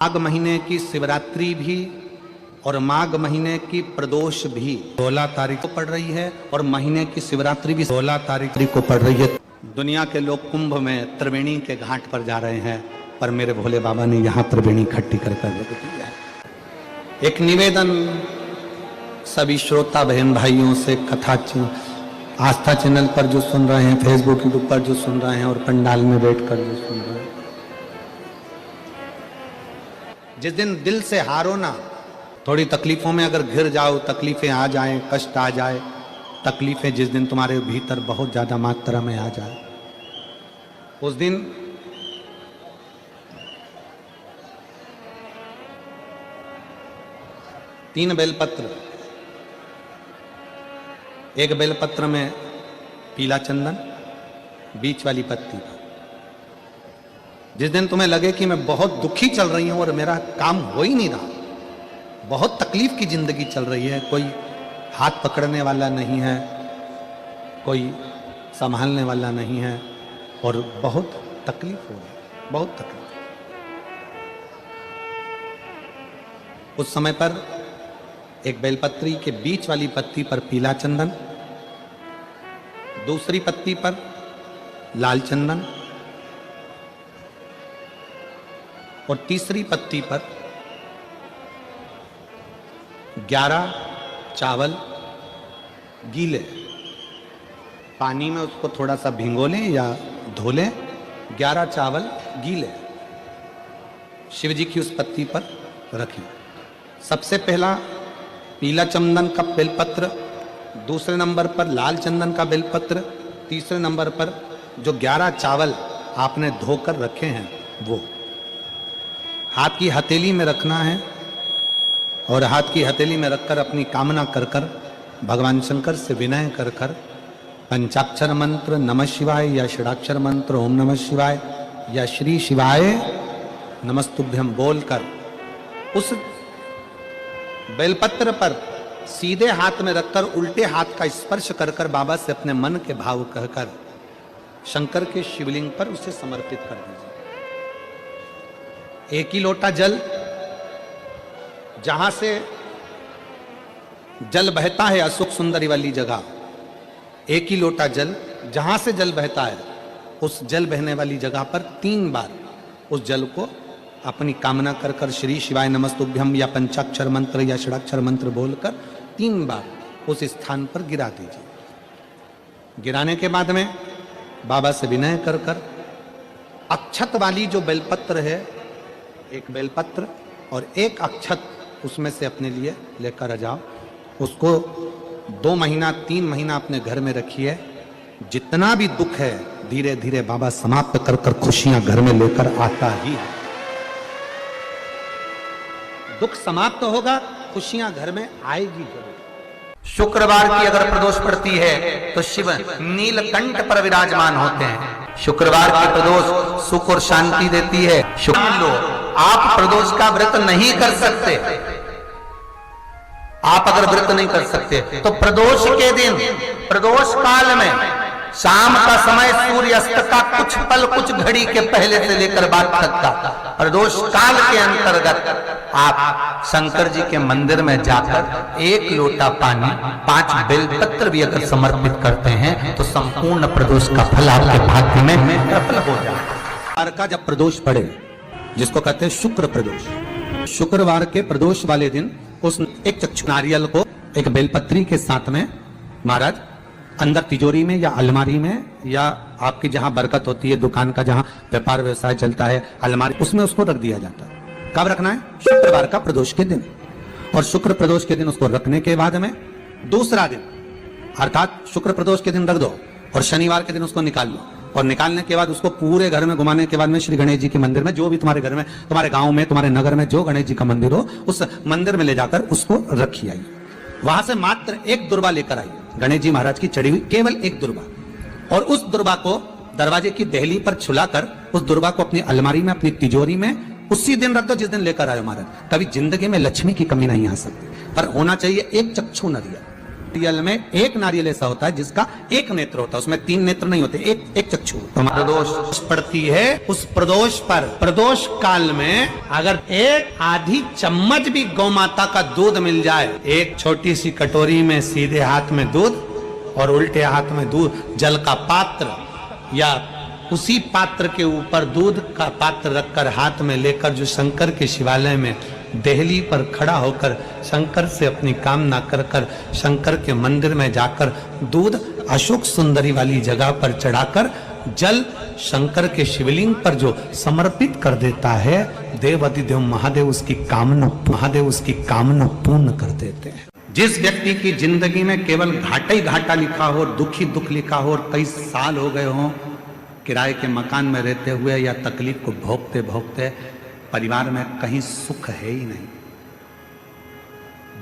माघ महीने की शिवरात्रि भी और माघ महीने की प्रदोष भी 16 तारीख को पड़ रही है और महीने की शिवरात्रि भी 16 तारीख को पड़ रही है। दुनिया के लोग कुंभ में त्रिवेणी के घाट पर जा रहे हैं, पर मेरे भोले बाबा ने यहाँ त्रिवेणी इकट्ठी कर रख दी है। एक निवेदन सभी श्रोता बहन भाइयों से, कथा आस्था चैनल पर जो सुन रहे हैं, फेसबुक यूट्यूब पर जो सुन रहे हैं और पंडाल में बैठकर जो सुन रहे हैं, जिस दिन दिल से हारो ना, थोड़ी तकलीफों में अगर घिर जाओ, तकलीफें आ जाएं, कष्ट आ जाए, तकलीफें जिस दिन तुम्हारे भीतर बहुत ज्यादा मात्रा में आ जाए, उस दिन तीन बेलपत्र, एक बेलपत्र में पीला चंदन, बीच वाली पत्ती पर, जिस दिन तुम्हें लगे कि मैं बहुत दुखी चल रही हूं और मेरा काम हो ही नहीं रहा, बहुत तकलीफ की जिंदगी चल रही है, कोई हाथ पकड़ने वाला नहीं है, कोई संभालने वाला नहीं है और बहुत तकलीफ हो रही, बहुत तकलीफ। उस समय पर एक बेलपत्री के बीच वाली पत्ती पर पीला चंदन, दूसरी पत्ती पर लाल चंदन और तीसरी पत्ती पर 11 चावल गीले, पानी में उसको थोड़ा सा भिगो लें या धो लें, 11 चावल गीले शिव जी की उस पत्ती पर रखें। सबसे पहला पीला चंदन का बेलपत्र, दूसरे नंबर पर लाल चंदन का बेलपत्र, तीसरे नंबर पर जो 11 चावल आपने धोकर रखे हैं वो हाथ की हथेली में रखना है और हाथ की हथेली में रखकर अपनी कामना कर कर भगवान शंकर से विनय कर कर पंचाक्षर मंत्र नमः शिवाय या षडाक्षर मंत्र ओम नमः शिवाय या श्री शिवाय नमस्तुभ्यम बोलकर उस बेलपत्र पर सीधे हाथ में रखकर उल्टे हाथ का स्पर्श कर कर बाबा से अपने मन के भाव कहकर शंकर के शिवलिंग पर उसे समर्पित कर दीजिए। एक ही लोटा जल, जहां से जल बहता है अशोक सुंदरी वाली जगह, एक ही लोटा जल, जहां से जल बहता है उस जल बहने वाली जगह पर 3 बार उस जल को अपनी कामना कर कर श्री शिवाय नमस्तुभ्यम या पंचाक्षर मंत्र या षडाक्षर मंत्र बोलकर 3 बार उस स्थान पर गिरा दीजिए। गिराने के बाद में बाबा से विनय कर कर अक्षत वाली जो बेलपत्र है, एक बेलपत्र और एक अक्षत उसमें से अपने लिए लेकर आ जाओ। उसको 2 महीना 3 महीना अपने घर में रखिए। जितना भी दुख है धीरे धीरे बाबा समाप्त कर कर खुशियां घर में लेकर आता ही है। दुख समाप्त होगा, खुशियां घर में आएगी जरूर। शुक्रवार की अगर प्रदोष पड़ती है तो शिव नीलकंठ पर विराजमान होते हैं। शुक्रवार की प्रदोष सुख और शांति देती है। लो, आप प्रदोष का व्रत नहीं कर सकते, आप अगर व्रत नहीं कर सकते तो प्रदोष के दिन, प्रदोष काल में शाम का समय सूर्यास्त का कुछ पल, कुछ घड़ी के पहले से लेकर बाद तक का प्रदोष काल के अंतर्गत आप शंकर जी के मंदिर में जाकर 1 लोटा पानी, 5 बेलपत्र भी अगर समर्पित करते हैं तो संपूर्ण प्रदोष का फल आपके भाग्य में प्रबल हो जाए। का जब प्रदोष पड़े, जिसको कहते हैं शुक्र प्रदोष, शुक्रवार के प्रदोष वाले दिन उस एक चक्षु नारियल को एक बेलपत्री के साथ में महाराज अंदर तिजोरी में या अलमारी में या आपकी जहां बरकत होती है, दुकान का जहां व्यापार व्यवसाय चलता है, अलमारी, उसमें उसको रख दिया जाता है। कब रखना है? शुक्रवार का प्रदोष के दिन। और शुक्र प्रदोष के दिन उसको रखने के बाद में दूसरा दिन अर्थात शुक्र प्रदोष के दिन रख दो और शनिवार के दिन उसको निकाल लो। और निकालने के बाद उसको पूरे घर में घुमाने के बाद में श्री गणेश जी के मंदिर में, जो भी तुम्हारे घर में, तुम्हारे गांव में, तुम्हारे नगर में जो गणेश जी का मंदिर हो, उस मंदिर में ले जाकर उसको रखी आइए। वहां से मात्र 1 दुर्बा लेकर आइए, गणेश जी महाराज की चढ़ी हुई केवल 1 दुर्बा, और उस दुर्बा को दरवाजे की देहली पर छुलाकर उस दुर्बा को अपनी अलमारी में, अपनी तिजोरी में उसी दिन रख दो जिस दिन लेकर आए महाराज। कभी जिंदगी में लक्ष्मी की कमी नहीं आ सकती, पर होना चाहिए 1 चक्षु नरियल। नारियल में एक नारियल ऐसा होता है जिसका एक नेत्र होता है, उसमें 3 नेत्र नहीं होते, एक चक्षु। तो प्रदोष पड़ती है, उस प्रदोष पर प्रदोष काल में अगर एक आधी चम्मच भी गौ माता का दूध मिल जाए, एक छोटी सी कटोरी में सीधे हाथ में दूध और उल्टे हाथ में दूध, जल का पात्र या उसी पात्र के ऊपर दूध का पात्र रखकर हाथ में लेकर जो शंकर के शिवालय में देहली पर खड़ा होकर शंकर से अपनी कामना कर कर शंकर के मंदिर में जाकर दूध अशोक सुंदरी वाली जगह पर चढ़ाकर जल शंकर के शिवलिंग पर जो समर्पित कर देता है, देवाधिदेव महादेव उसकी कामना पूर्ण कर देते हैं। जिस व्यक्ति की जिंदगी में केवल घाटा ही घाटा लिखा हो, दुख ही दुख लिखा हो और कई साल हो गए हों किराए के मकान में रहते हुए या तकलीफ को भोगते भोगते परिवार में कहीं सुख है ही नहीं,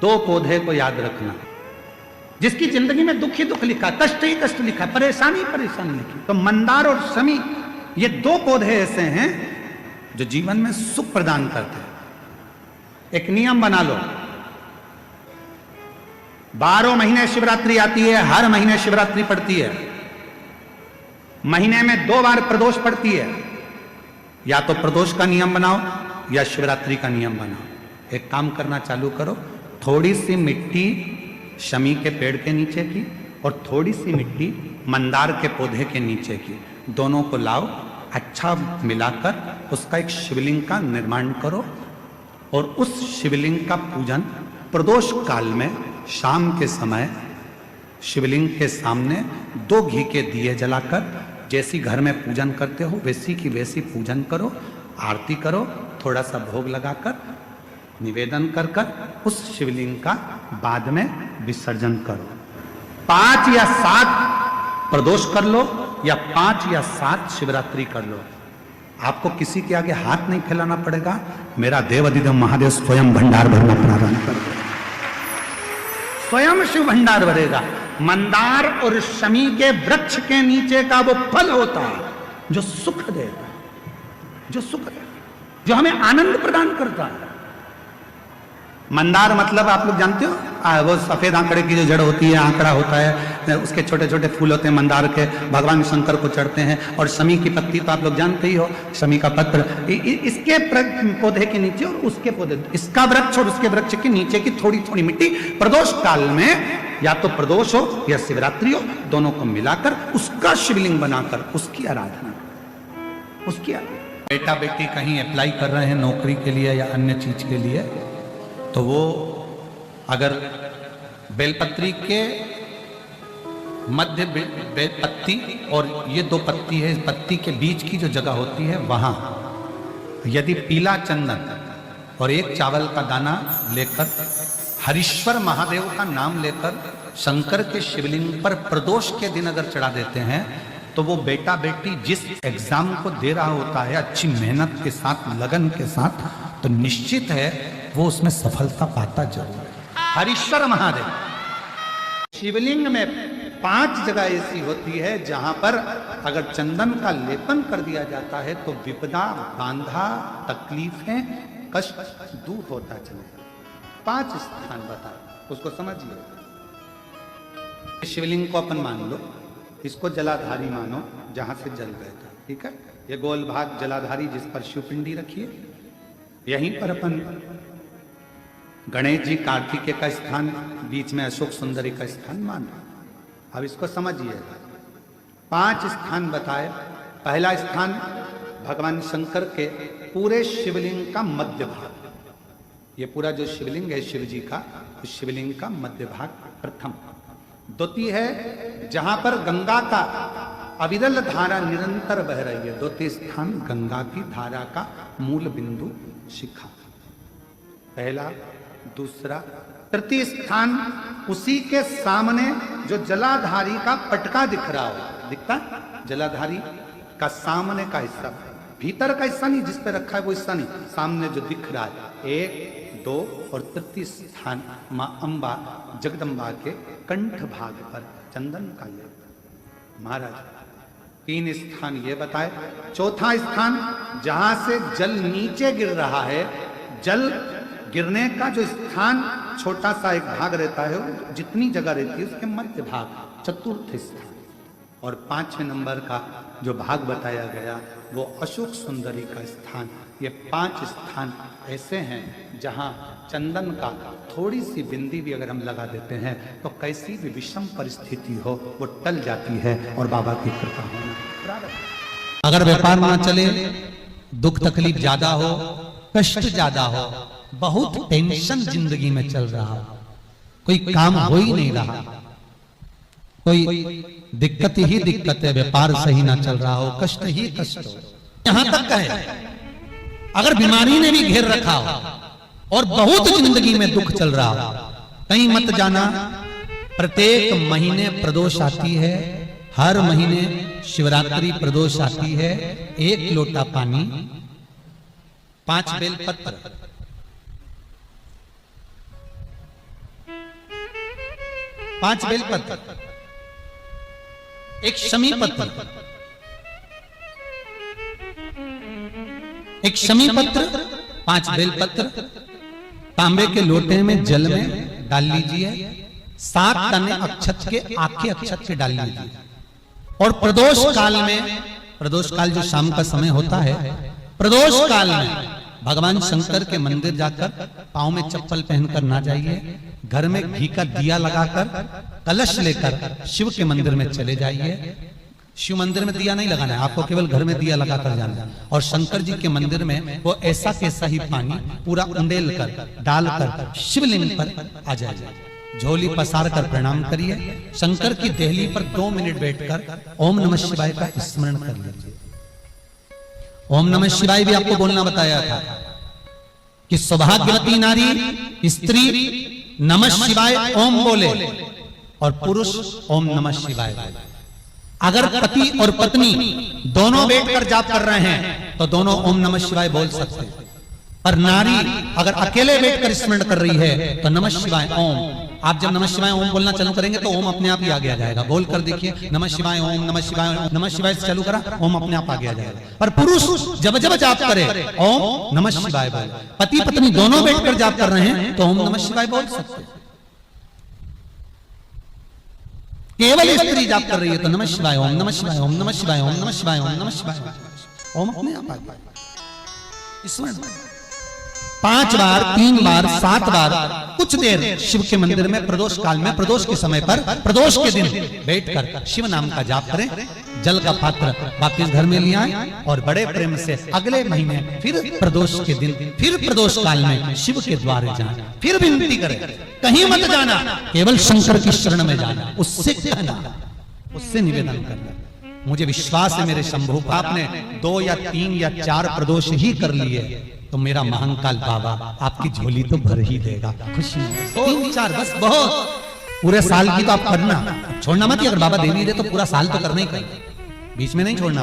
2 पौधे को याद रखना। जिसकी जिंदगी में दुख ही दुख लिखा, कष्ट ही कष्ट लिखा, परेशानी ही परेशानी लिखी, तो मंदार और शमी ये 2 पौधे ऐसे हैं जो जीवन में सुख प्रदान करते हैं। एक नियम बना लो, 12 महीने शिवरात्रि आती है, हर महीने शिवरात्रि पड़ती है, महीने में 2 बार प्रदोष पड़ती है। या तो प्रदोष का नियम बनाओ या शिवरात्रि का नियम बनाओ। एक काम करना चालू करो, थोड़ी सी मिट्टी शमी के पेड़ के नीचे की और थोड़ी सी मिट्टी मंदार के पौधे के नीचे की, दोनों को लाओ, अच्छा मिलाकर उसका एक शिवलिंग का निर्माण करो और उस शिवलिंग का पूजन प्रदोष काल में शाम के समय शिवलिंग के सामने 2 घी के दिए जलाकर जैसी घर में पूजन करते हो वैसी की वैसी पूजन करो, आरती करो, थोड़ा सा भोग लगाकर निवेदन कर कर उस शिवलिंग का बाद में विसर्जन करो। 5 या 7 प्रदोष कर लो या 5 या 7 शिवरात्रि कर लो, आपको किसी के आगे हाथ नहीं फैलाना पड़ेगा। मेरा देवाधिदेव महादेव स्वयं भंडार भरना प्रारंभ कर देगा, स्वयं शिव भंडार भरेगा। मंदार और शमी के वृक्ष के नीचे का वो फल होता है जो सुख देगा, जो हमें आनंद प्रदान करता है। मंदार मतलब आप लोग जानते हो, वो सफेद आंकड़े की जो जड़ होती है, आंकड़ा होता है, उसके छोटे छोटे फूल होते हैं मंदार के, भगवान शंकर को चढ़ते हैं। और शमी की पत्ती तो आप लोग जानते ही हो, शमी का पत्र, इसके पौधे के नीचे और उसके पौधे, इसका वृक्ष और उसके वृक्ष के नीचे की थोड़ी थोड़ी मिट्टी प्रदोष काल में या तो प्रदोष हो या शिवरात्रि हो, दोनों को मिलाकर उसका शिवलिंग बनाकर उसकी आराधना। बेटा बेटी कहीं अप्लाई कर रहे हैं नौकरी के लिए या अन्य चीज के लिए, तो वो अगर बेलपत्री के मध्य बेलपत्ती और ये 2 पत्ती है, इस पत्ती के बीच की जो जगह होती है वहां यदि पीला चंदन और 1 चावल का दाना लेकर हरीश्वर महादेव का नाम लेकर शंकर के शिवलिंग पर प्रदोष के दिन अगर चढ़ा देते हैं, तो वो बेटा बेटी जिस एग्जाम को दे रहा होता है अच्छी मेहनत के साथ, लगन के साथ, तो निश्चित है वो उसमें सफलता पाता जरूर है। हरीश्वर महादेव शिवलिंग में 5 जगह ऐसी होती है जहां पर अगर चंदन का लेपन कर दिया जाता है तो विपदा, बांधा, तकलीफें, कष्ट दूर होता चलेगा। 5 स्थान बताए, उसको समझिए। शिवलिंग को अपन मान लो, इसको जलाधारी मानो जहां से जल बहता, ठीक है। ये गोल भाग जलाधारी जिस पर शिवपिंडी रखिए, यहीं पर अपन गणेश जी कार्तिकेय का स्थान, बीच में अशोक सुंदरी का स्थान मानो। अब इसको समझिएगा। 5 स्थान बताए। पहला स्थान भगवान शंकर के पूरे शिवलिंग का मध्य भाग, ये पूरा जो शिवलिंग है शिव जी का, उस शिवलिंग का मध्य भाग प्रथम। द्वितीय है जहां पर गंगा का अविरल धारा निरंतर बह रही है, द्वितीय स्थान गंगा की धारा का मूल बिंदु शिखा, पहला। दूसरा, तृतीय स्थान उसी के सामने जो जलाधारी का पटका दिख रहा हो, दिखता जलाधारी का सामने का हिस्सा, भीतर का हिस्सा नहीं, जिस पे रखा है वो हिस्सा नहीं, सामने जो दिख रहा है। 1, 2 और तृतीय स्थान मां अंबा जगदम्बा के कंठ भाग पर चंदन का लेप। महाराज 3 स्थान ये बताए। चौथा स्थान जहां से जल नीचे गिर रहा है, जल गिरने का जो स्थान छोटा सा एक भाग रहता है, वो जितनी जगह रहती है उसके मध्य भाग, चतुर्थ स्थान। और 5वें नंबर का जो भाग बताया गया वो अशोक सुंदरी का स्थान। ये 5 स्थान ऐसे हैं जहां चंदन का थोड़ी सी बिंदी भी अगर हम लगा देते हैं तो कैसी भी विषम परिस्थिति हो वो टल जाती है और बाबा की कृपा होना। अगर व्यापार ना चले, दुख तकलीफ ज्यादा हो, कष्ट ज्यादा हो, बहुत टेंशन जिंदगी में चल रहा हो, कोई काम हो ही नहीं रहा, कोई दिक्कत ही दिक्कत है, व्यापार सही ना चल रहा हो, कष्ट ही कष्ट हो, यहां तक है अगर बीमारी ने भी घेर रखा हो और बहुत जिंदगी में दुख चल रहा हो, कहीं मत जाना। प्रत्येक महीने प्रदोष आती है, हर महीने शिवरात्रि प्रदोष आती है। 1 लोटा पानी, 5 बेलपत्र, 5 बेलपत्र, 1 शमी पत्र, 1 शमी पत्र, 5 बेलपत्र तांबे के लोटे में जल में डाल लीजिए। 7 तने अक्षत के, आखे अक्षत के डाल लीजिए। और प्रदोष काल में, प्रदोष काल जो शाम का समय होता है, प्रदोष काल में भगवान शंकर के मंदिर जाकर पांव में चप्पल पहनकर ना जाइए, घर में घी का दिया लगाकर कलश लेकर शिव के मंदिर में चले जाइए। शिव मंदिर में दिया नहीं लगाना है आपको, केवल घर में दिया लगाकर जाना है। और शंकर जी के मंदिर में वो ऐसा कैसा ही पानी पूरा उंडेल कर डालकर शिवलिंग पर आ जाए, झोली पसार कर प्रणाम करिए। शंकर की देहली पर 2 मिनट बैठकर ओम नमः शिवाय का स्मरण कर लीजिए। ओम नमः शिवाय भी आपको बोलना बताया था कि सौभाग्यवती नारी स्त्री नमः शिवाय ओम बोले और पुरुष ओम नमः शिवाय बोले। अगर पति और पत्नी दोनों बैठकर जाप कर रहे हैं तो दोनों ओम नमः शिवाय बोल सकते हैं। पर नारी अगर अकेले बैठकर स्मरण कर रही है तो नमः शिवाय ओम। आप जब नमः शिवाय ओम बोलना चालू करेंगे तो ओम अपने आप ही आगे आ जाएगा। बोल कर देखिए, नमः शिवाय ओम, नमः शिवाय ओम, नमः शिवाय से चालू करा, ओम अपने आप आगे आ जाएगा। पर पुरुष जब जब जाप करे ओम नमः शिवाय बोल। पति पत्नी दोनों बैठकर जाप कर रहे हैं तो ओम नमः शिवाय बोल सकते हैं। केवल स्त्री जाप कर रही है तो नमः शिवाय ओम, नमः शिवाय ओम, नमः शिवाय ओम, नमः शिवाय ओम, नमः शिवाय ओम अपने आप आगे स्मरण 5 बार, 3 बार, 7 बार कुछ देर शिव के मंदिर में प्रदोष काल में, प्रदोष के समय पर, प्रदोष के दिन बैठकर शिव नाम का जाप करें। जल का पात्र वापिस घर में ले आए और बड़े प्रेम से अगले महीने फिर प्रदोष के दिन, फिर प्रदोष काल में शिव के द्वारे जाएं, फिर विनती करें। कहीं मत जाना, केवल शंकर की शरण में जाना, उससे कहना, उससे निवेदन करना। मुझे विश्वास है मेरे शंभू, आपने 2 या 3 या 4 प्रदोष ही कर लिए तो मेरा महाकाल बाबा आपकी झोली तो भर ही देगा। खुशी 3-4 बस बहुत, पूरे साल की तो आप करना, छोड़ना मत। अगर बाबा दे नहीं दे तो पूरा साल तो करना ही करना, बीच में नहीं छोड़ना।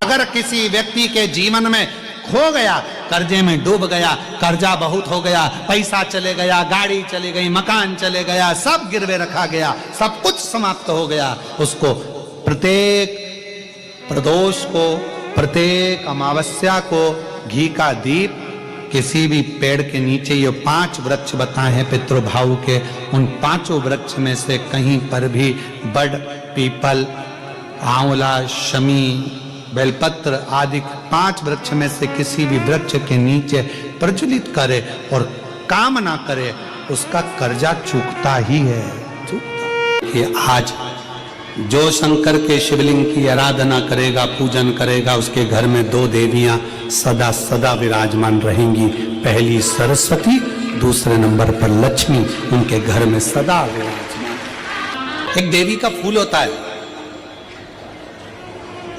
अगर किसी व्यक्ति के जीवन में खो गया, कर्जे में डूब गया, कर्जा बहुत हो गया, पैसा चले गया, गाड़ी चली गई, मकान चले गया, सब गिरवे रखा गया, सब कुछ समाप्त हो गया, उसको प्रत्येक प्रदोष को, प्रत्येक अमावस्या को घी का दीप किसी भी पेड़ के नीचे, ये 5 वृक्ष बताए हैं पितृभाव के, उन 5 वृक्ष में से कहीं पर भी बड़, पीपल, आंवला, शमी, बेलपत्र आदि 5 वृक्ष में से किसी भी वृक्ष के नीचे प्रज्वलित करे और कामना करे, उसका कर्जा चूकता ही है, चूकता। ये आज जो शंकर के शिवलिंग की आराधना करेगा, पूजन करेगा, उसके घर में 2 देवियां सदा सदा विराजमान रहेंगी। पहली सरस्वती, दूसरे नंबर पर लक्ष्मी, उनके घर में सदा विराजमान। एक देवी का फूल होता है,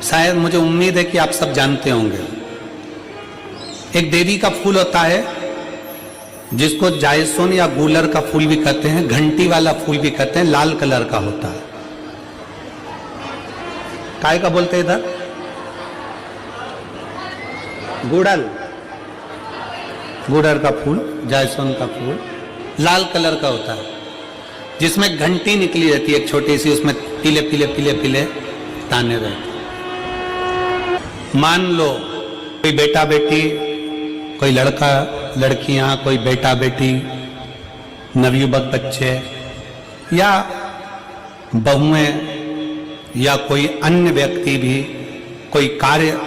शायद मुझे उम्मीद है कि आप सब जानते होंगे। एक देवी का फूल होता है जिसको जायसोन या गूलर का फूल भी कहते हैं, घंटी वाला फूल भी कहते हैं, लाल कलर का होता है। काय का बोलते हैं इधर? गुड़ल, गुड़र का फूल, जायसोन का फूल लाल कलर का होता है, जिसमें घंटी निकली रहती है एक छोटी सी, उसमें पीले पीले पीले पीले ताने रहते। मान लो कोई बेटा बेटी कोई लड़का लड़कियां, कोई बेटा बेटी, नवयुवक बच्चे या बहुएं या कोई अन्य व्यक्ति भी कोई कार्य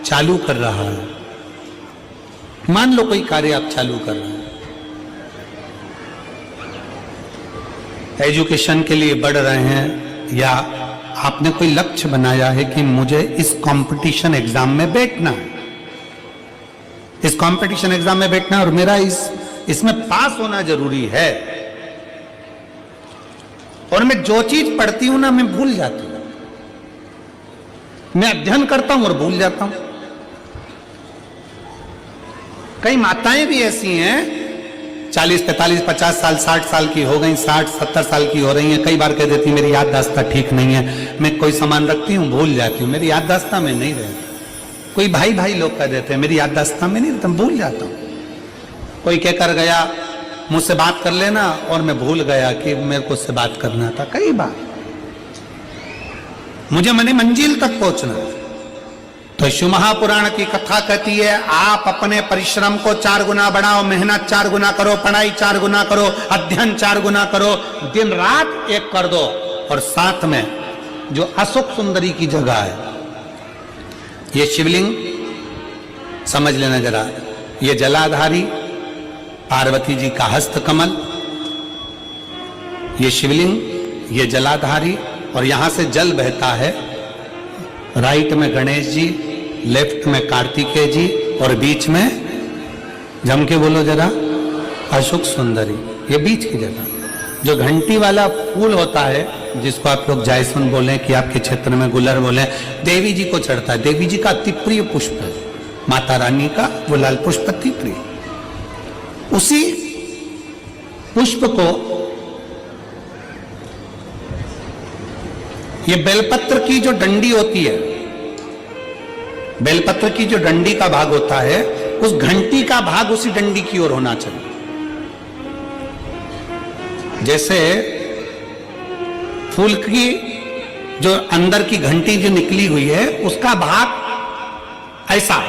चालू कर रहा है, मान लो कोई कार्य आप चालू कर रहे हैं, एजुकेशन के लिए बढ़ रहे हैं या आपने कोई लक्ष्य बनाया है कि मुझे इस कंपटीशन एग्जाम में बैठना है, इस कंपटीशन एग्जाम में बैठना है और मेरा इसमें पास होना जरूरी है, और मैं जो चीज पढ़ती हूं ना मैं भूल जाती हूं, मैं अध्ययन करता हूं और भूल जाता हूं। कई माताएं भी ऐसी हैं 40, 45, 50 साल, 60 साल की हो गई, 60, 70 साल की हो रही हैं, कई बार कह देती मेरी याददाश्त ठीक नहीं है, मैं कोई सामान रखती हूं भूल जाती हूं, मेरी याददाश्त में नहीं रहती। कोई भाई लोग कह देते हैं मेरी याददाश्त में नहीं रहता, भूल जाता हूं। कोई कहकर गया मुझसे बात कर लेना और मैं भूल गया कि मेरे को उससे बात करना था। कई बार मुझे मने मंजिल तक पहुंचना है। तो शिव महापुराण की कथा कहती है आप अपने परिश्रम को 4 गुना बढ़ाओ, मेहनत 4 गुना करो, पढ़ाई 4 गुना करो, अध्ययन 4 गुना करो, दिन रात एक कर दो। और साथ में जो अशोक सुंदरी की जगह है, ये शिवलिंग समझ लेना जरा, ये जलाधारी पार्वती जी का हस्त कमल, ये शिवलिंग, ये जलाधारी, और यहां से जल बहता है। राइट में गणेश जी, लेफ्ट में कार्तिकेय जी और बीच में जम के बोलो जरा अशोक सुंदरी। ये बीच की जगह जो घंटी वाला फूल होता है, जिसको आप लोग जायसन बोले कि आपके क्षेत्र में गुलर बोले, देवी जी को चढ़ता है। देवी जी का अति प्रिय पुष्प है, माता रानी का वो लाल पुष्प अति प्रिय। उसी पुष्प को ये बेलपत्र की जो डंडी होती है, बेलपत्र की जो डंडी का भाग होता है, उस घंटी का भाग उसी डंडी की ओर होना चाहिए। जैसे फूल की जो अंदर की घंटी जो निकली हुई है, उसका भाग ऐसा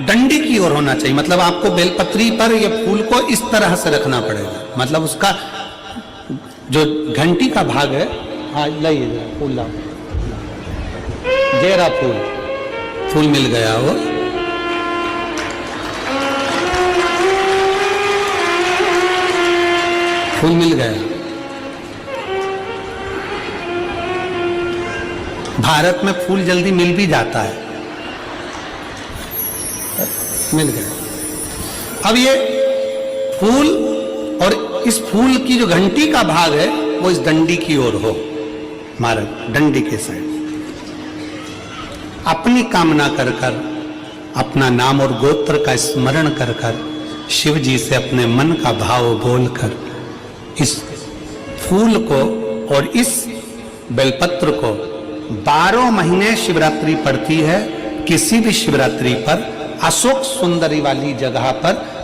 डंडी की ओर होना चाहिए। मतलब आपको बेलपत्री पर ये फूल को इस तरह से रखना पड़ेगा। मतलब उसका जो घंटी का भाग है, हाँ लाइए फूल लाओ, जेरा फूल मिल गया वो। फूल मिल गया। भारत में फूल जल्दी मिल भी जाता है, मिल गया। अब ये फूल और इस फूल की जो घंटी का भाग है वो इस डंडी की ओर हो, हमारा डंडी के साइड। अपनी कामना कर कर, अपना नाम और गोत्र का स्मरण कर कर, शिव जी से अपने मन का भाव बोलकर इस फूल को और इस बेलपत्र को 12 महीने शिवरात्रि पड़ती है। किसी भी शिवरात्रि पर अशोक सुंदरी वाली जगह पर